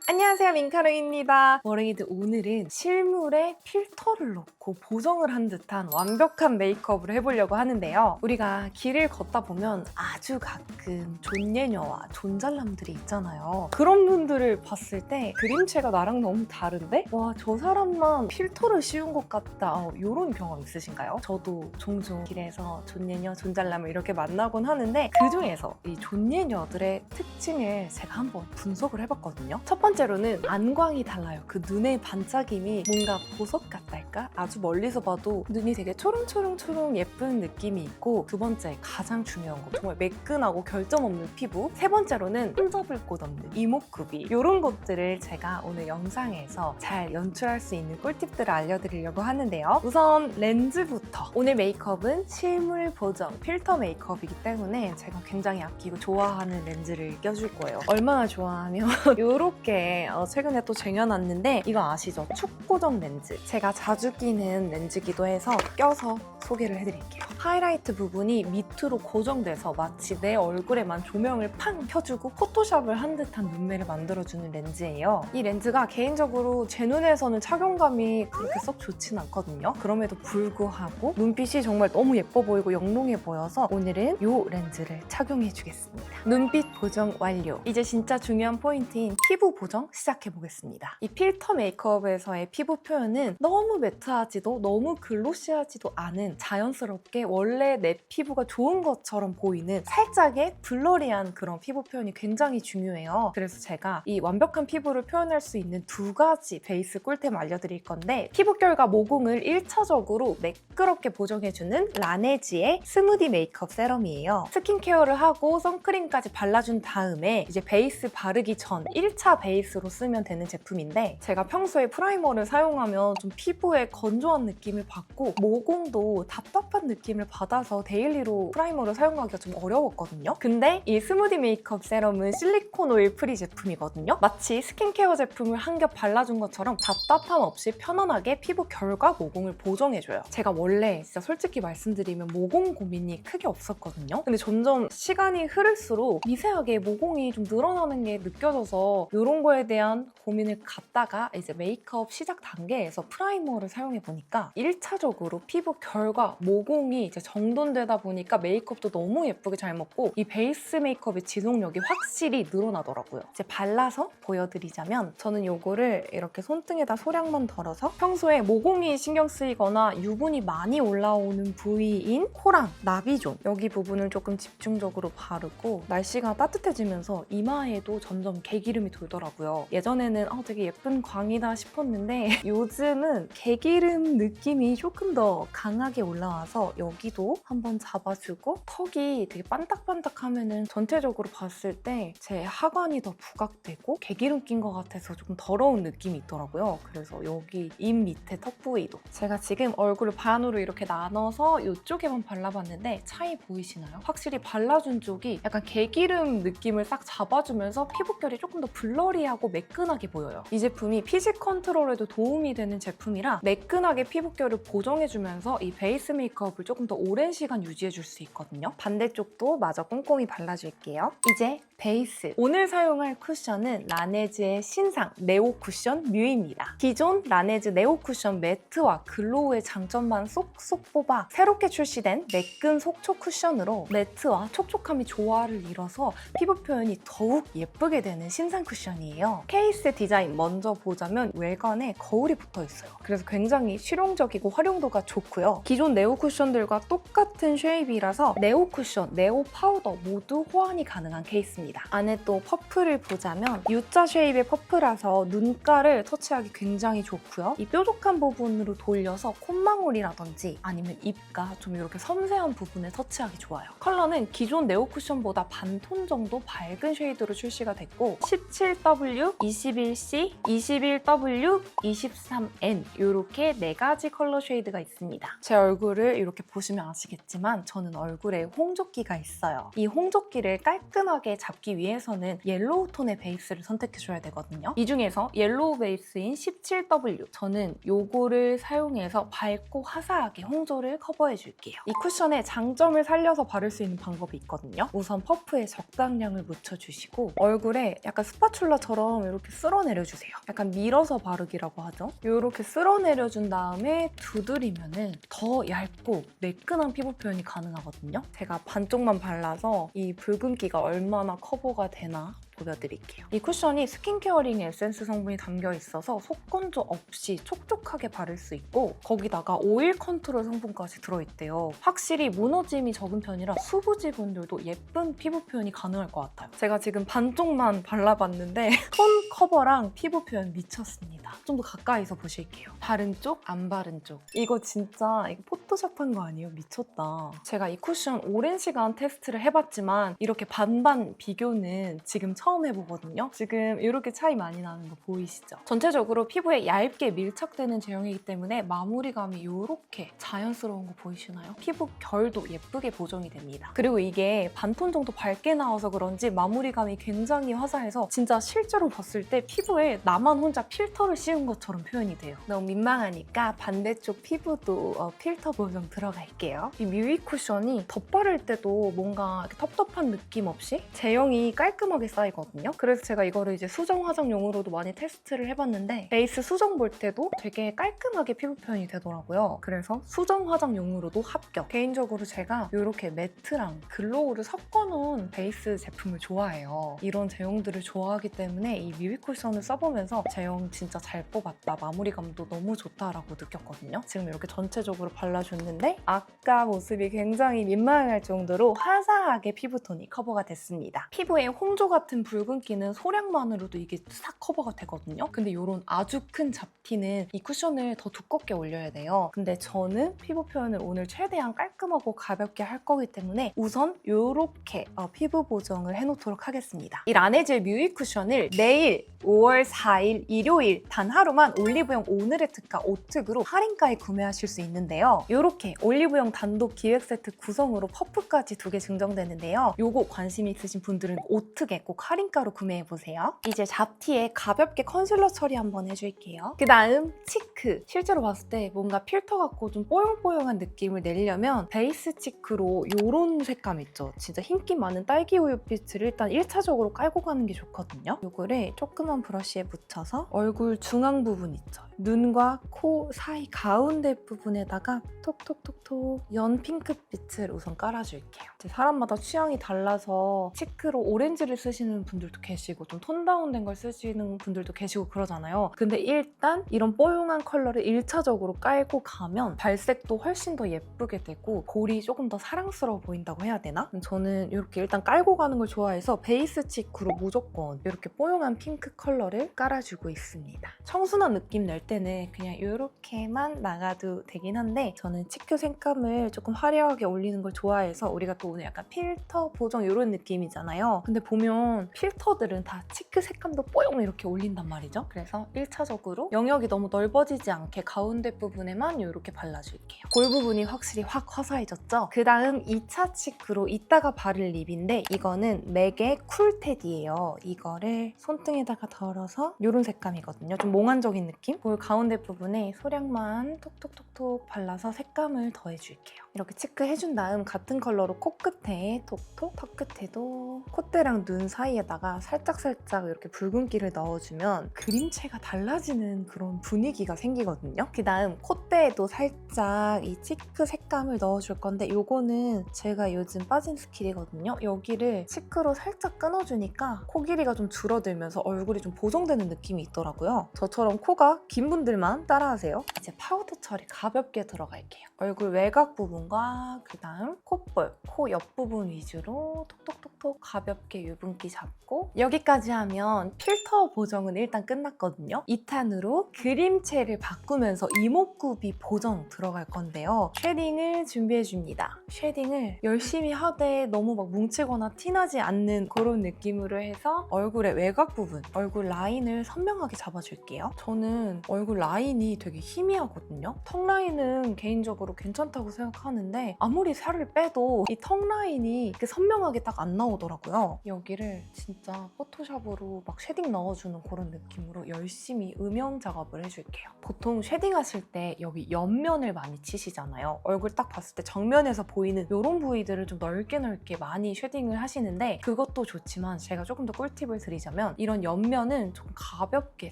안녕하세요, 민카르입니다. 머랭이들, 오늘은 실물에 필터를 넣고 보정을 한 듯한 완벽한 메이크업을 해보려고 하는데요. 우리가 길을 걷다 보면 아주 가끔 존예녀와 존잘남들이 있잖아요. 그런 분들을 봤을 때 그림체가 나랑 너무 다른데? 와, 저 사람만 필터를 씌운 것 같다. 이런 경험 있으신가요? 저도 종종 길에서 존예녀, 존잘남을 이렇게 만나곤 하는데 그 중에서 이 존예녀들의 특징을 제가 한번 분석을 해봤거든요. 첫 번째로는 안광이 달라요. 그 눈의 반짝임이 뭔가 보석 같달까? 아주 멀리서 봐도 눈이 되게 초롱초롱초롱 예쁜 느낌이 있고, 두 번째, 가장 중요한 거, 정말 매끈하고 결점 없는 피부. 세 번째로는 흠잡을 곳 없는 이목구비. 이런 것들을 제가 오늘 영상에서 잘 연출할 수 있는 꿀팁들을 알려드리려고 하는데요. 우선 렌즈부터. 오늘 메이크업은 실물 보정 필터 메이크업이기 때문에 제가 굉장히 아끼고 좋아하는 렌즈를 껴줄 거예요. 얼마나 좋아하면 이렇게 최근에 또 쟁여놨는데, 이거 아시죠? 축고정 렌즈. 제가 자주 끼는 렌즈기도 해서 껴서 소개를 해드릴게요. 하이라이트 부분이 밑으로 고정돼서 마치 내 얼굴에만 조명을 팡 켜주고 포토샵을 한 듯한 눈매를 만들어주는 렌즈예요. 이 렌즈가 개인적으로 제 눈에서는 착용감이 그렇게 썩 좋진 않거든요. 그럼에도 불구하고 눈빛이 정말 너무 예뻐 보이고 영롱해 보여서 오늘은 이 렌즈를 착용해주겠습니다. 눈빛 보정 완료. 이제 진짜 중요한 포인트인 피부 보정 시작해보겠습니다. 이 필터 메이크업에서의 피부 표현은 너무 매트하지도 너무 글로시하지도 않은, 자연스럽게 원래 내 피부가 좋은 것처럼 보이는 살짝의 블러리한 그런 피부 표현이 굉장히 중요해요. 그래서 제가 이 완벽한 피부를 표현할 수 있는 두 가지 베이스 꿀템 알려드릴 건데, 피부결과 모공을 1차적으로 매끄럽게 보정해주는 라네즈의 스무디 메이크업 세럼이에요. 스킨케어를 하고 선크림까지 발라준 다음에 이제 베이스 바르기 전 1차 베이스로 쓰면 되는 제품인데, 제가 평소에 프라이머를 사용하면 좀 피부에 건조한 느낌을 받고 모공도 답답한 느낌을 받아서 데일리로 프라이머를 사용하기가 좀 어려웠거든요. 근데 이 스무디 메이크업 세럼은 실리콘 오일 프리 제품이거든요. 마치 스킨케어 제품을 한 겹 발라준 것처럼 답답함 없이 편안하게 피부 결과 모공을 보정해줘요. 제가 원래 진짜 솔직히 말씀드리면 모공 고민이 크게 없었거든요. 근데 점점 시간이 흐를수록 미세하게 모공이 좀 늘어나는 게 느껴져서 이런 거에 대한 고민을 갖다가 이제 메이크업 시작 단계에서 프라이머를 사용해보니까 1차적으로 피부 결과 모공이 이제 정돈되다 보니까 메이크업도 너무 예쁘게 잘 먹고 이 베이스 메이크업의 지속력이 확실히 늘어나더라고요. 이제 발라서 보여드리자면, 저는 이거를 이렇게 손등에다 소량만 덜어서 평소에 모공이 신경 쓰이거나 유분이 많이 올라오는 부위인 코랑 나비존, 여기 부분을 조금 집중적으로 바르고, 날씨가 따뜻해지면서 이마에도 점점 개기름이 돌더라고요. 예전에는 되게 예쁜 광이다 싶었는데 요즘은 개기름 느낌이 조금 더 강하게 올라와서 여기도 한번 잡아주고, 턱이 되게 반딱반딱하면은 전체적으로 봤을 때 제 하관이 더 부각되고 개기름 낀 것 같아서 조금 더러운 느낌이 있더라고요. 그래서 여기 입 밑에 턱 부위도, 제가 지금 얼굴을 반으로 이렇게 나눠서 이쪽에만 발라봤는데 차이 보이시나요? 확실히 발라준 쪽이 약간 개기름 느낌을 싹 잡아주면서 피부결이 조금 더 블러리하고 매끈하게 보여요. 이 제품이 피지 컨트롤에도 도움이 되는 제품이라 매끈하게 피부결을 보정해주면서 이 베이스 메이크업을 조금 더 오랜 시간 유지해줄 수 있거든요. 반대쪽도 마저 꼼꼼히 발라줄게요. 이제 베이스. 오늘 사용할 쿠션은 라네즈의 신상 네오 쿠션 뮤입니다. 기존 라네즈 네오 쿠션 매트와 글로우의 장점만 쏙쏙 뽑아 새롭게 출시된 매끈 속촉 쿠션으로 매트와 촉촉함이 조화를 이뤄서 피부 표현이 더욱 예쁘게 되는 신상 쿠션이에요. 케이스 디자인 먼저 보자면 외관에 거울이 붙어 있어요. 그래서 굉장히 실용적이고 활용도가 좋고요. 기존 네오 쿠션들과 똑같은 쉐입이라서 네오 쿠션, 네오 파우더 모두 호환이 가능한 케이스입니다. 안에 또 퍼플을 보자면 U자 쉐입의 퍼플라서 눈가를 터치하기 굉장히 좋고요. 이 뾰족한 부분으로 돌려서 콧망울이라든지 아니면 입가 좀 이렇게 섬세한 부분에 터치하기 좋아요. 컬러는 기존 네오 쿠션보다 반톤 정도 밝은 쉐이드로 출시가 됐고, 17W, 21C, 21W, 23N 이렇게 4가지 컬러 쉐이드가 있습니다. 제 얼굴을 이렇게 보시면 아시겠지만 저는 얼굴에 홍조끼가 있어요. 이 홍조끼를 깔끔하게 잡고 잡기 위해서는 옐로우 톤의 베이스를 선택해줘야 되거든요. 이 중에서 옐로우 베이스인 17W, 저는 요거를 사용해서 밝고 화사하게 홍조를 커버해줄게요. 이 쿠션의 장점을 살려서 바를 수 있는 방법이 있거든요. 우선 퍼프에 적당량을 묻혀주시고 얼굴에 약간 스파츌라처럼 이렇게 쓸어내려주세요. 약간 밀어서 바르기라고 하죠. 이렇게 쓸어내려준 다음에 두드리면은 더 얇고 매끈한 피부 표현이 가능하거든요. 제가 반쪽만 발라서 이 붉은기가 얼마나 커버가 되나 보여드릴게요. 이 쿠션이 스킨케어링 에센스 성분이 담겨 있어서 속건조 없이 촉촉하게 바를 수 있고 거기다가 오일 컨트롤 성분까지 들어있대요. 확실히 무너짐이 적은 편이라 수부지분들도 예쁜 피부 표현이 가능할 것 같아요. 제가 지금 반쪽만 발라봤는데 톤 커버랑 피부 표현 미쳤습니다. 좀 더 가까이서 보실게요. 바른 쪽, 안 바른 쪽. 이거 진짜 포토샵한 거 아니에요? 미쳤다. 제가 이 쿠션 오랜 시간 테스트를 해봤지만 이렇게 반반 비교는 지금 처음 해보거든요. 지금 이렇게 차이 많이 나는 거 보이시죠? 전체적으로 피부에 얇게 밀착되는 제형이기 때문에 마무리감이 이렇게 자연스러운 거 보이시나요? 피부 결도 예쁘게 보정이 됩니다. 그리고 이게 반톤 정도 밝게 나와서 그런지 마무리감이 굉장히 화사해서 진짜 실제로 봤을 때 피부에 나만 혼자 필터를 씌운 것처럼 표현이 돼요. 너무 민망하니까 반대쪽 피부도 필터 보정 들어갈게요. 이 뮤이 쿠션이 덧바를 때도 뭔가 이렇게 텁텁한 느낌 없이 제형이 깔끔하게 쌓이거든요. 그래서 제가 이거를 이제 수정 화장용으로도 많이 테스트를 해봤는데 베이스 수정 볼 때도 되게 깔끔하게 피부 표현이 되더라고요. 그래서 수정 화장용으로도 합격. 개인적으로 제가 이렇게 매트랑 글로우를 섞어놓은 베이스 제품을 좋아해요. 이런 제형들을 좋아하기 때문에 이 뮤이 쿠션을 써보면서 제형 진짜 잘 뽑았다. 마무리감도 너무 좋다라고 느꼈거든요. 지금 이렇게 전체적으로 발라줬는데 아까 모습이 굉장히 민망할 정도로 화사하게 피부톤이 커버가 됐습니다. 피부에 홍조 같은 붉은기는 소량만으로도 이게 싹 커버가 되거든요. 근데 이런 아주 큰 잡티는 이 쿠션을 더 두껍게 올려야 돼요. 근데 저는 피부 표현을 오늘 최대한 깔끔하고 가볍게 할 거기 때문에 우선 이렇게 피부 보정을 해놓도록 하겠습니다. 이 라네즈의 뮤이 쿠션을 내일 5월 4일 일요일 단 하루만 올리브영 오늘의 특가 5특으로 할인가에 구매하실 수 있는데요. 이렇게 올리브영 단독 기획 세트 구성으로 퍼프까지 2개 증정되는데요. 요거 관심 있으신 분들은 5특에 꼭 할인가로 구매해보세요. 이제 잡티에 가볍게 컨실러 처리 한번 해줄게요. 그 다음 치크. 실제로 봤을 때 뭔가 필터 같고 좀 뽀용뽀용한 느낌을 내려면 베이스 치크로 요런 색감 있죠? 진짜 흰기 많은 딸기 우유빛을 일단 1차적으로 깔고 가는 게 좋거든요. 요거를 조그만 브러쉬에 묻혀서 얼굴 중앙 부분 있죠? 눈과 코 사이 가운데 부분에다가 톡톡톡톡 연 핑크빛을 우선 깔아줄게요. 사람마다 취향이 달라서 치크로 오렌지를 쓰시는 분들도 계시고 좀 톤 다운된 걸 쓰시는 분들도 계시고 그러잖아요. 근데 일단 이런 뽀용한 컬러를 1차적으로 깔고 가면 발색도 훨씬 더 예쁘게 되고 볼이 조금 더 사랑스러워 보인다고 해야 되나? 저는 이렇게 일단 깔고 가는 걸 좋아해서 베이스 치크로 무조건 이렇게 뽀용한 핑크 컬러를 깔아주고 있습니다. 청순한 느낌 낼 때는 그냥 이렇게만 나가도 되긴 한데 저는 치크 색감을 조금 화려하게 올리는 걸 좋아해서 우리가 또 오늘 약간 필터 보정 이런 느낌이잖아요. 근데 보면 필터들은 다 치크 색감도 뽀용 이렇게 올린단 말이죠. 그래서 1차적으로 영역이 너무 넓어지지 않게 가운데 부분에만 이렇게 발라줄게요. 볼 부분이 확실히 확 화사해졌죠? 그 다음 2차 치크로 이따가 바를 립인데 이거는 맥의 쿨테디예요. 이거를 손등에다가 덜어서 이런 색감이거든요. 좀 몽환적인 느낌? 볼 가운데 부분에 소량만 톡톡톡톡 발라서 색감을 더해줄게요. 이렇게 치크 해준 다음 같은 컬러로 코끝에 톡톡, 턱 끝에도 콧대랑 눈 사이에다가 살짝살짝 이렇게 붉은기를 넣어주면 그림체가 달라지는 그런 분위기가 생기거든요. 그 다음 콧대에도 살짝 이 치크 색감을 넣어줄 건데 요거는 제가 요즘 빠진 스킬이거든요. 여기를 치크로 살짝 끊어주니까 코 길이가 좀 줄어들면서 얼굴이 좀 보정되는 느낌이 있더라고요. 저처럼 코가 긴 분들만 따라하세요. 이제 파우더 처리 가볍게 들어갈게요. 얼굴 외곽 부분과 그 다음 콧볼, 코 옆부분 위주로 톡톡톡톡 가볍게 유분기 잡고 여기까지 하면 필터 보정은 일단 끝났거든요. 2탄으로 그림체를 바꾸면서 이목구비 보정 들어갈 건데요. 쉐딩을 준비해줍니다. 쉐딩을 열심히 하되 너무 막 뭉치거나 티나지 않는 그런 느낌으로 해서 얼굴의 외곽 부분, 얼굴 라인을 선명하게 잡아줄게요. 저는 얼굴 라인이 되게 희미하거든요. 턱 라인은 개인적으로 괜찮다고 생각하는데 아무리 살을 빼도 이 턱 턱 라인이 이렇게 선명하게 딱 안 나오더라고요. 여기를 진짜 포토샵으로 막 쉐딩 넣어주는 그런 느낌으로 열심히 음영 작업을 해줄게요. 보통 쉐딩 하실 때 여기 옆면을 많이 치시잖아요. 얼굴 딱 봤을 때 정면에서 보이는 이런 부위들을 좀 넓게 많이 쉐딩을 하시는데 그것도 좋지만 제가 조금 더 꿀팁을 드리자면 이런 옆면은 좀 가볍게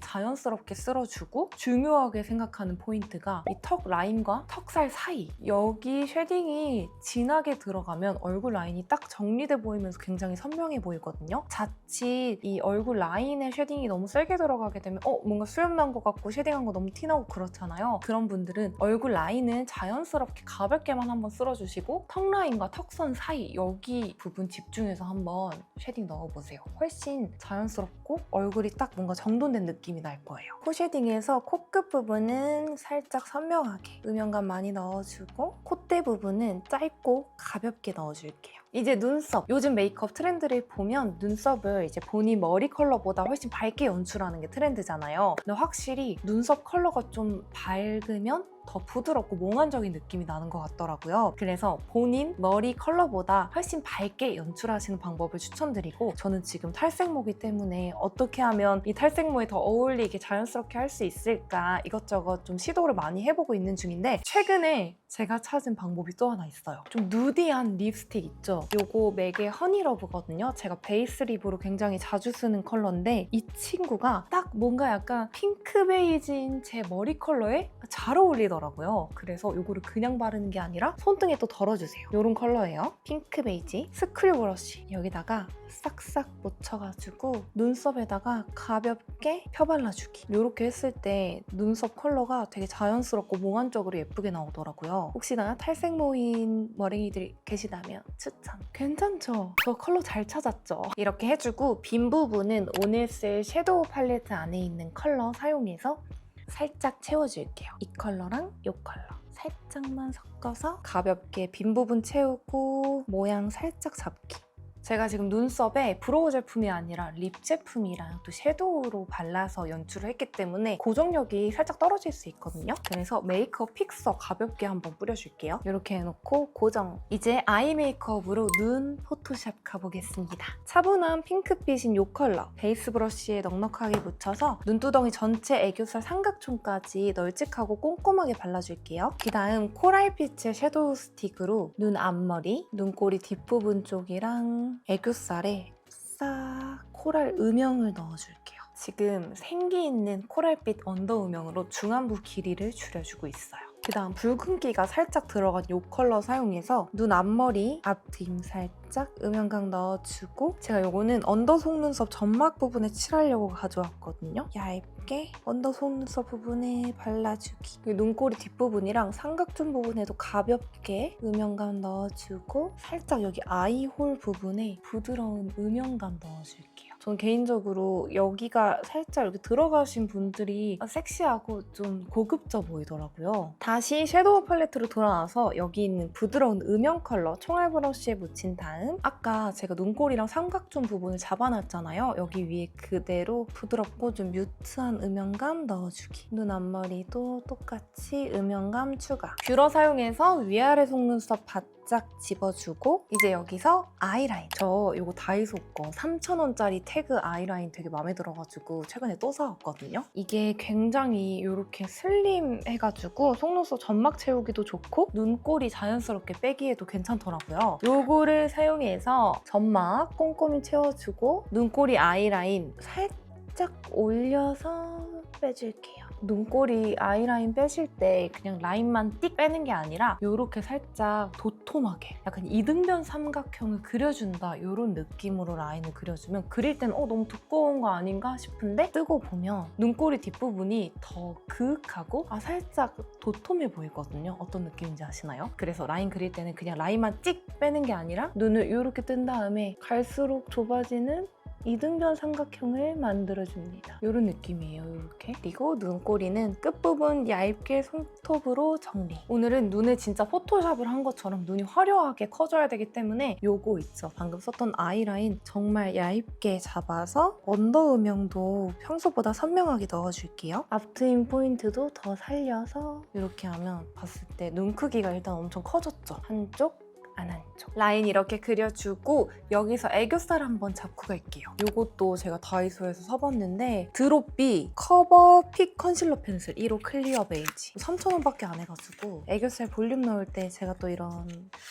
자연스럽게 쓸어주고 중요하게 생각하는 포인트가 이 턱 라인과 턱살 사이 여기 쉐딩이 진하게 들어가면 얼굴 라인이 딱 정리돼 보이면서 굉장히 선명해 보이거든요. 자칫 이 얼굴 라인에 쉐딩이 너무 세게 들어가게 되면 뭔가 수염 난 것 같고 쉐딩한 거 너무 티나고 그렇잖아요. 그런 분들은 얼굴 라인은 자연스럽게 가볍게만 한번 쓸어주시고 턱 라인과 턱선 사이 여기 부분 집중해서 한번 쉐딩 넣어보세요. 훨씬 자연스럽고 얼굴이 딱 뭔가 정돈된 느낌이 날 거예요. 코 쉐딩에서 코끝 부분은 살짝 선명하게 음영감 많이 넣어주고 콧대 부분은 짧고 가볍게 넣어줄게요. 이제 눈썹. 요즘 메이크업 트렌드를 보면 눈썹을 이제 본인 머리 컬러보다 훨씬 밝게 연출하는 게 트렌드잖아요. 근데 확실히 눈썹 컬러가 좀 밝으면 더 부드럽고 몽환적인 느낌이 나는 것 같더라고요. 그래서 본인 머리 컬러보다 훨씬 밝게 연출하시는 방법을 추천드리고 저는 지금 탈색모기 때문에 어떻게 하면 이 탈색모에 더 어울리게 자연스럽게 할 수 있을까 이것저것 좀 시도를 많이 해보고 있는 중인데 최근에 제가 찾은 방법이 또 하나 있어요. 좀 누디한 립스틱 있죠? 요거 맥의 허니러브거든요. 제가 베이스 립으로 굉장히 자주 쓰는 컬러인데 이 친구가 딱 뭔가 약간 핑크 베이지인 제 머리 컬러에 잘 어울리더라고요. 그래서 요거를 그냥 바르는 게 아니라 손등에 또 덜어주세요. 요런 컬러예요. 핑크 베이지 스크류 브러쉬 여기다가 싹싹 묻혀가지고 눈썹에다가 가볍게 펴발라주기. 요렇게 했을 때 눈썹 컬러가 되게 자연스럽고 몽환적으로 예쁘게 나오더라고요. 혹시나 탈색모인 머랭이들이 계시다면 추천. 괜찮죠? 저 컬러 잘 찾았죠? 이렇게 해주고 빈 부분은 오늘 쓸 섀도우 팔레트 안에 있는 컬러 사용해서 살짝 채워줄게요. 이 컬러랑 이 컬러 살짝만 섞어서 가볍게 빈 부분 채우고 모양 살짝 잡기. 제가 지금 눈썹에 브로우 제품이 아니라 립 제품이랑 또 섀도우로 발라서 연출을 했기 때문에 고정력이 살짝 떨어질 수 있거든요. 그래서 메이크업 픽서 가볍게 한번 뿌려줄게요. 이렇게 해놓고 고정. 이제 아이 메이크업으로 눈 포토샵 가보겠습니다. 차분한 핑크빛인 이 컬러 베이스 브러쉬에 넉넉하게 묻혀서 눈두덩이 전체 애교살 삼각존까지 널찍하고 꼼꼼하게 발라줄게요. 그 다음 코랄빛의 섀도우 스틱으로 눈 앞머리, 눈꼬리 뒷부분 쪽이랑 애교살에 싹 코랄 음영을 넣어줄게요. 지금 생기 있는 코랄빛 언더 음영으로 중안부 길이를 줄여주고 있어요. 그 다음 붉은기가 살짝 들어간 이 컬러 사용해서 눈 앞머리 앞트임 살짝 음영감 넣어주고 제가 이거는 언더 속눈썹 점막 부분에 칠하려고 가져왔거든요. 얇게 언더 속눈썹 부분에 발라주기. 눈꼬리 뒷부분이랑 삼각존 부분에도 가볍게 음영감 넣어주고 살짝 여기 아이홀 부분에 부드러운 음영감 넣어줄게요. 전 개인적으로 여기가 살짝 이렇게 들어가신 분들이 섹시하고 좀 고급져 보이더라고요. 다시 섀도우 팔레트로 돌아와서 여기 있는 부드러운 음영 컬러 총알 브러쉬에 묻힌 다음 아까 제가 눈꼬리랑 삼각존 부분을 잡아놨잖아요. 여기 위에 그대로 부드럽고 좀 뮤트한 음영감 넣어주기. 눈 앞머리도 똑같이 음영감 추가. 뷰러 사용해서 위아래 속눈썹 바짝 집어주고 이제 여기서 아이라인. 저 이거 다이소 거 3,000원짜리 태그 아이라인 되게 마음에 들어가지고 최근에 또 사왔거든요. 이게 굉장히 이렇게 슬림해가지고 속눈썹 점막 채우기도 좋고 눈꼬리 자연스럽게 빼기에도 괜찮더라고요. 요거를 사용해서 점막 꼼꼼히 채워주고 눈꼬리 아이라인 살짝 올려서 빼줄게요. 눈꼬리 아이라인 빼실 때 그냥 라인만 띡 빼는 게 아니라 이렇게 살짝 도톰하게 약간 이등변 삼각형을 그려준다 이런 느낌으로 라인을 그려주면 그릴 때는 너무 두꺼운 거 아닌가 싶은데 뜨고 보면 눈꼬리 뒷부분이 더 그윽하고 살짝 도톰해 보이거든요. 어떤 느낌인지 아시나요? 그래서 라인 그릴 때는 그냥 라인만 찍 빼는 게 아니라 눈을 이렇게 뜬 다음에 갈수록 좁아지는 이등변 삼각형을 만들어줍니다. 이런 느낌이에요, 이렇게. 그리고 눈꼬리는 끝부분 얇게 손톱으로 정리. 오늘은 눈을 진짜 포토샵을 한 것처럼 눈이 화려하게 커져야 되기 때문에 요거 있죠? 방금 썼던 아이라인 정말 얇게 잡아서 언더 음영도 평소보다 선명하게 넣어줄게요. 앞트임 포인트도 더 살려서 이렇게 하면 봤을 때 눈 크기가 일단 엄청 커졌죠? 한쪽 안쪽 라인 이렇게 그려주고 여기서 애교살 한번 잡고 갈게요. 이것도 제가 다이소에서 사봤는데 드롭비 커버 픽 컨실러 펜슬 1호 클리어 베이지 3,000원밖에 안 해가지고 애교살 볼륨 넣을 때 제가 또 이런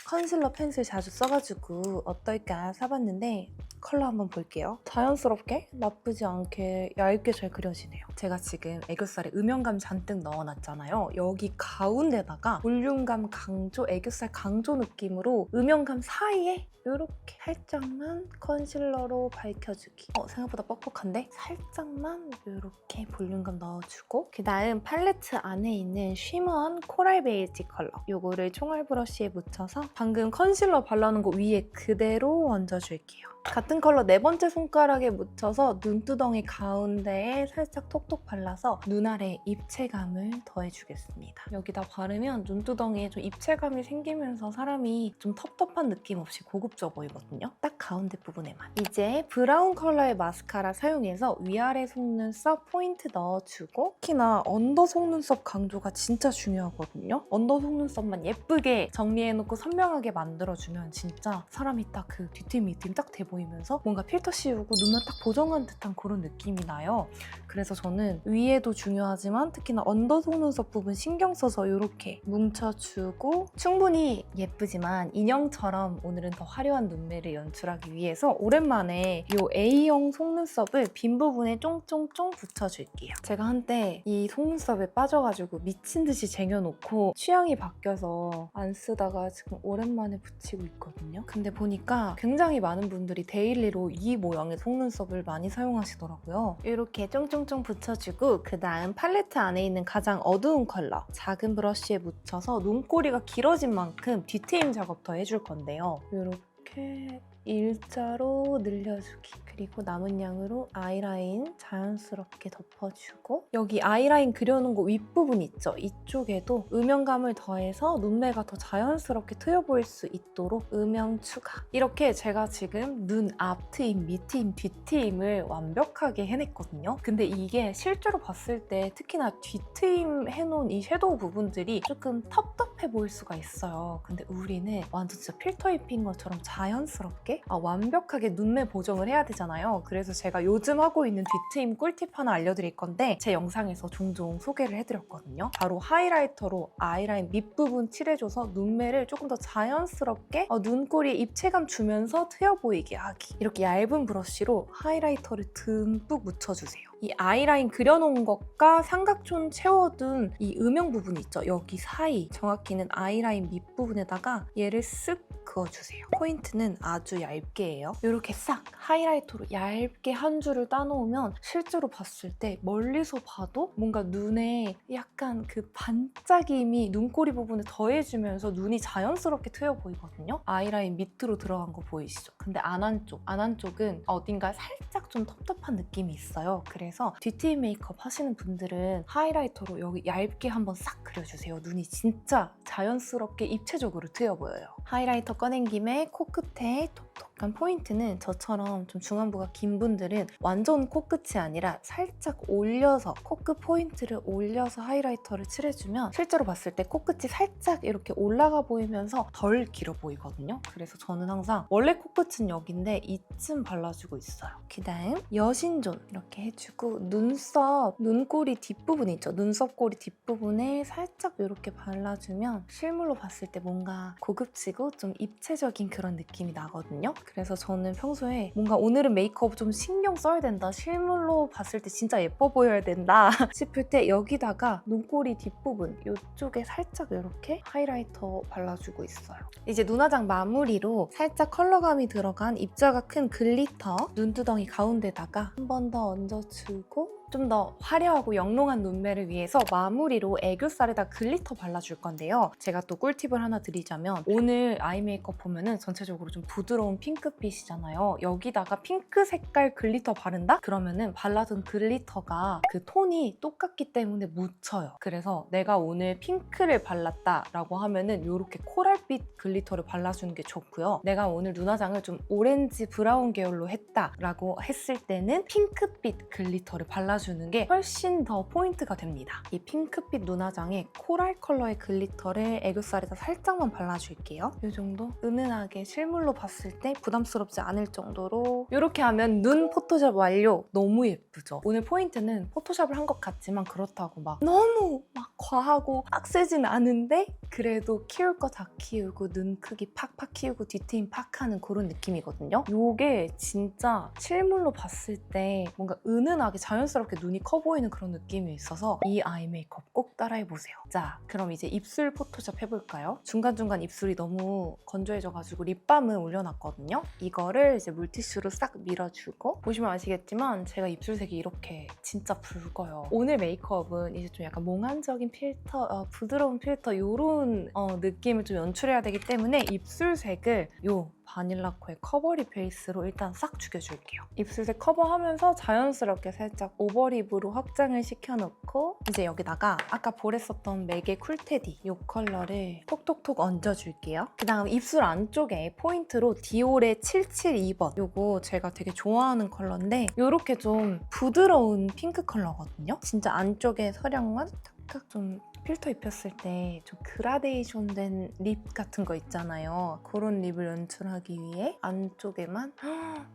컨실러 펜슬 자주 써가지고 어떨까 사봤는데 컬러 한번 볼게요. 자연스럽게 나쁘지 않게 얇게 잘 그려지네요. 제가 지금 애교살에 음영감 잔뜩 넣어놨잖아요. 여기 가운데다가 볼륨감 강조, 애교살 강조 느낌으로 음영감 사이에 이렇게 살짝만 컨실러로 밝혀주기. 생각보다 뻑뻑한데? 살짝만 이렇게 볼륨감 넣어주고 그 다음 팔레트 안에 있는 쉬머한 코랄 베이지 컬러 이거를 총알 브러쉬에 묻혀서 방금 컨실러 발라놓은 거 위에 그대로 얹어줄게요. 같은 컬러 네 번째 손가락에 묻혀서 눈두덩이 가운데에 살짝 톡톡 발라서 눈 아래 입체감을 더해주겠습니다. 여기다 바르면 눈두덩이에 좀 입체감이 생기면서 사람이 좀 텁텁한 느낌 없이 고급져 보이거든요. 딱 가운데 부분에만. 이제 브라운 컬러의 마스카라 사용해서 위아래 속눈썹 포인트 넣어주고 특히나 언더 속눈썹 강조가 진짜 중요하거든요. 언더 속눈썹만 예쁘게 정리해놓고 선명하게 만들어주면 진짜 사람이 딱 그 뒤팀 밑팀 딱 돼 보이면서 뭔가 필터 씌우고 눈만 딱 보정한 듯한 그런 느낌이 나요. 그래서 저는 위에도 중요하지만 특히나 언더 속눈썹 부분 신경 써서 이렇게 뭉쳐주고 충분히 예쁘지만 인형처럼 오늘은 더 화려한 눈매를 연출하기 위해서 오랜만에 이 A형 속눈썹을 빈 부분에 쫑쫑쫑 붙여줄게요. 제가 한때 이 속눈썹에 빠져가지고 미친 듯이 쟁여놓고 취향이 바뀌어서 안 쓰다가 지금 오랜만에 붙이고 있거든요. 근데 보니까 굉장히 많은 분들이 데일리로 이 모양의 속눈썹을 많이 사용하시더라고요. 이렇게 쫑쫑쫑 붙여주고 그 다음 팔레트 안에 있는 가장 어두운 컬러 작은 브러쉬에 묻혀서 눈꼬리가 길어진 만큼 뒤트임 작업 더 해줄 건데요. 이렇게 일자로 늘려주기 그리고 남은 양으로 아이라인 자연스럽게 덮어주고 여기 아이라인 그려놓은 거 윗부분 있죠? 이쪽에도 음영감을 더해서 눈매가 더 자연스럽게 트여 보일 수 있도록 음영 추가. 이렇게 제가 지금 눈 앞트임, 밑트임, 뒤트임을 완벽하게 해냈거든요. 근데 이게 실제로 봤을 때 특히나 뒤트임 해놓은 이 섀도우 부분들이 조금 텁텁해 보일 수가 있어요. 근데 우리는 완전 진짜 필터 입힌 것처럼 자연스럽게 완벽하게 눈매 보정을 해야 되잖아요. 그래서 제가 요즘 하고 있는 뒤트임 꿀팁 하나 알려드릴 건데 제 영상에서 종종 소개를 해드렸거든요. 바로 하이라이터로 아이라인 밑부분 칠해줘서 눈매를 조금 더 자연스럽게 눈꼬리에 입체감 주면서 트여 보이게 하기. 이렇게 얇은 브러쉬로 하이라이터를 듬뿍 묻혀주세요. 이 아이라인 그려놓은 것과 삼각존 채워둔 이 음영 부분 있죠? 여기 사이 정확히는 아이라인 밑부분에다가 얘를 쓱 그어주세요. 포인트는 아주 얇게 해요. 이렇게 싹 하이라이터로 얇게 한 줄을 따놓으면 실제로 봤을 때 멀리서 봐도 뭔가 눈에 약간 그 반짝임이 눈꼬리 부분에 더해주면서 눈이 자연스럽게 트여 보이거든요. 아이라인 밑으로 들어간 거 보이시죠? 근데 안안쪽은 어딘가 살짝 좀 텁텁한 느낌이 있어요. 그래서 뒤트임 메이크업 하시는 분들은 하이라이터로 여기 얇게 한번 싹 그려주세요. 눈이 진짜 자연스럽게 입체적으로 트여 보여요. 하이라이터 꺼낸 김에 코끝에 톡톡한 포인트는 저처럼 좀 중안부가 긴 분들은 완전 코끝이 아니라 살짝 올려서 코끝 포인트를 올려서 하이라이터를 칠해주면 실제로 봤을 때 코끝이 살짝 이렇게 올라가 보이면서 덜 길어 보이거든요. 그래서 저는 항상 원래 코끝은 여기인데 이쯤 발라주고 있어요. 그 다음 여신존 이렇게 해주고 눈썹, 눈꼬리 뒷부분 있죠? 눈썹 꼬리 뒷부분에 살짝 이렇게 발라주면 실물로 봤을 때 뭔가 고급지고 좀 입체적인 그런 느낌이 나거든요. 그래서 저는 평소에 뭔가 오늘은 메이크업 좀 신경 써야 된다, 실물로 봤을 때 진짜 예뻐 보여야 된다 싶을 때 여기다가 눈꼬리 뒷부분 이쪽에 살짝 이렇게 하이라이터 발라주고 있어요. 이제 눈화장 마무리로 살짝 컬러감이 들어간 입자가 큰 글리터 눈두덩이 가운데다가 한 번 더 얹어주고 좀 더 화려하고 영롱한 눈매를 위해서 마무리로 애교살에다 글리터 발라줄 건데요. 제가 또 꿀팁을 하나 드리자면 오늘 아이 메이크업 보면은 전체적으로 좀 부드러운 핑크빛이잖아요. 여기다가 핑크 색깔 글리터 바른다? 그러면은 발라둔 글리터가 그 톤이 똑같기 때문에 묻혀요. 그래서 내가 오늘 핑크를 발랐다라고 하면은 이렇게 코랄빛 글리터를 발라주는 게 좋고요. 내가 오늘 눈화장을 좀 오렌지 브라운 계열로 했다라고 했을 때는 핑크빛 글리터를 발라주는 발라주는 게 훨씬 더 포인트가 됩니다. 이 핑크빛 눈화장에 코랄 컬러의 글리터를 애교살에다 살짝만 발라줄게요. 이 정도? 은은하게 실물로 봤을 때 부담스럽지 않을 정도로 이렇게 하면 눈 포토샵 완료! 너무 예쁘죠? 오늘 포인트는 포토샵을 한 것 같지만 그렇다고 막 너무 막 과하고 빡세진 않은데 그래도 키울 거 다 키우고 눈 크기 팍팍 키우고 뒤트임 팍 하는 그런 느낌이거든요. 이게 진짜 실물로 봤을 때 뭔가 은은하게 자연스럽게 눈이 커 보이는 그런 느낌이 있어서 이 아이 메이크업 꼭 따라해보세요. 자, 그럼 이제 입술 포토샵 해볼까요? 중간중간 입술이 너무 건조해져가지고 립밤을 올려놨거든요. 이거를 이제 물티슈로 싹 밀어주고 보시면 아시겠지만 제가 입술색이 이렇게 진짜 붉어요. 오늘 메이크업은 이제 좀 약간 몽환적인 필터, 부드러운 필터 이런 느낌을 좀 연출해야 되기 때문에 입술색을 요 바닐라코의 커버립 베이스로 일단 싹 죽여줄게요. 입술색 커버하면서 자연스럽게 살짝 오버립으로 확장을 시켜놓고 이제 여기다가 아까 볼했었던 맥의 쿨테디 이 컬러를 톡톡톡 얹어줄게요. 그 다음 입술 안쪽에 포인트로 디올의 772번 이거 제가 되게 좋아하는 컬러인데 이렇게 좀 부드러운 핑크 컬러거든요. 진짜 안쪽에 서량만 탁탁 좀 필터 입혔을 때 좀 그라데이션 된 립 같은 거 있잖아요. 그런 립을 연출하기 위해 안쪽에만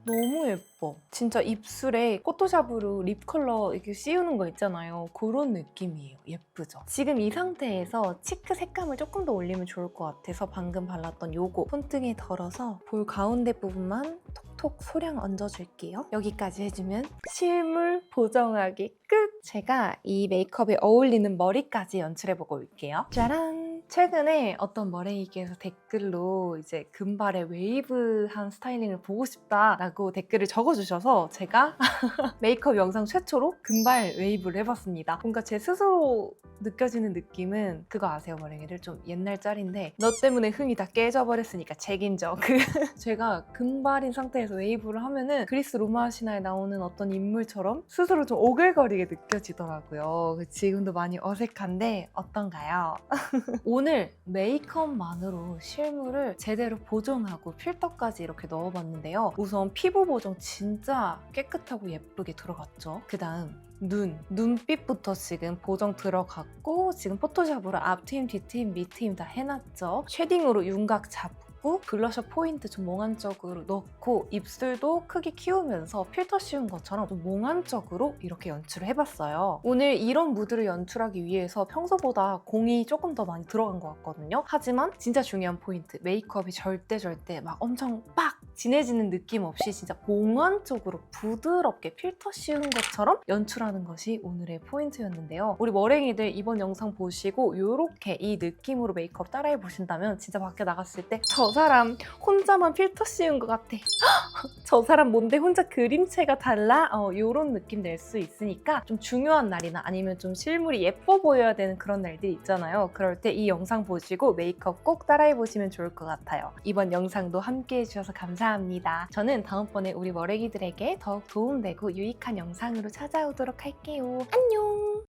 너무 예뻐. 진짜 입술에 포토샵으로 립 컬러 이렇게 씌우는 거 있잖아요. 그런 느낌이에요. 예쁘죠? 지금 이 상태에서 치크 색감을 조금 더 올리면 좋을 것 같아서 방금 발랐던 요거 손등에 덜어서 볼 가운데 부분만 톡톡 소량 얹어줄게요. 여기까지 해주면 실물 보정하기 끝! 제가 이 메이크업에 어울리는 머리까지 연출해보고 올게요. 짜란! 최근에 어떤 머랭이께서 댓글로 이제 금발의 웨이브한 스타일링을 보고 싶다라고 댓글을 적어주셔서 제가 메이크업 영상 최초로 금발 웨이브를 해봤습니다. 뭔가 제 스스로 느껴지는 느낌은 그거 아세요? 머랭이를 좀 옛날 짤인데 너 때문에 흥이 다 깨져버렸으니까 책임져. 제가 금발인 상태에서 웨이브를 하면은 그리스 로마 신화에 나오는 어떤 인물처럼 스스로 좀 오글거리게 느껴지더라고요. 지금도 많이 어색한데 어떤가요? 오늘 메이크업만으로 실물을 제대로 보정하고 필터까지 이렇게 넣어봤는데요. 우선 피부 보정 진짜 깨끗하고 예쁘게 들어갔죠. 그 다음 눈빛부터 지금 보정 들어갔고 지금 포토샵으로 앞트임, 뒤트임, 밑트임 다 해놨죠. 쉐딩으로 윤곽 잡고 블러셔 포인트 좀 몽환적으로 넣고 입술도 크게 키우면서 필터 씌운 것처럼 좀 몽환적으로 이렇게 연출을 해봤어요. 오늘 이런 무드를 연출하기 위해서 평소보다 공이 조금 더 많이 들어간 것 같거든요. 하지만 진짜 중요한 포인트, 메이크업이 절대 막 엄청 빡 진해지는 느낌 없이 진짜 몽환적으로 부드럽게 필터 씌운 것처럼 연출하는 것이 오늘의 포인트였는데요. 우리 머랭이들 이번 영상 보시고 이렇게 이 느낌으로 메이크업 따라해 보신다면 진짜 밖에 나갔을 때 저 사람 혼자만 필터 씌운 것 같아. 저 사람 뭔데 혼자 그림체가 달라? 이런 느낌 낼 수 있으니까 좀 중요한 날이나 아니면 좀 실물이 예뻐 보여야 되는 그런 날들이 있잖아요. 그럴 때 이 영상 보시고 메이크업 꼭 따라해 보시면 좋을 것 같아요. 이번 영상도 함께 해주셔서 감사합니다. 저는 다음번에 우리 머랭이들에게 더욱 도움되고 유익한 영상으로 찾아오도록 할게요. 안녕!